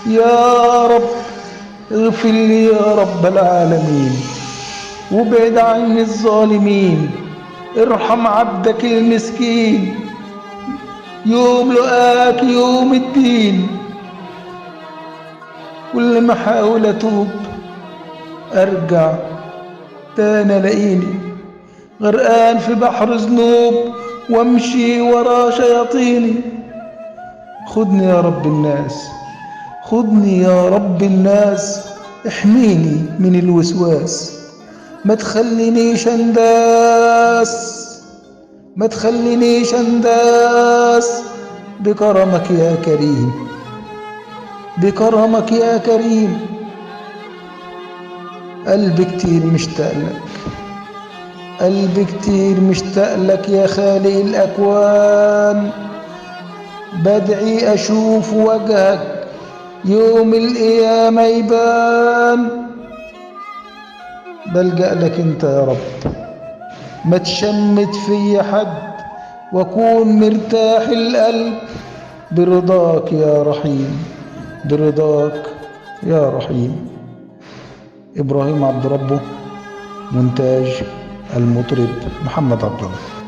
يا رب اغفر لي يا رب العالمين، وابعد عني الظالمين، ارحم عبدك المسكين، يوم لقاك يوم الدين. كل ما احاول اتوب ارجع تاني الاقيني غرقان في بحر ذنوب وامشي ورا شياطيني. خدني يا رب الناس، خدني يا رب الناس، احميني من الوسواس، ما تخلينيش انداس، ما تخلينيش انداس، بكرمك يا كريم، بكرمك يا كريم. قلبي كتير مشتاق لك، قلبي كتير مشتاق لك يا خالق الأكوان، بدعي أشوف وجهك يوم القيامة يبان. بلجأ لك انت يا رب، ما تشمت في حد، واكون مرتاح القلب برضاك يا رحيم، برضاك يا رحيم. إبراهيم عبد ربه، مونتاج المطرب محمد عبد الله.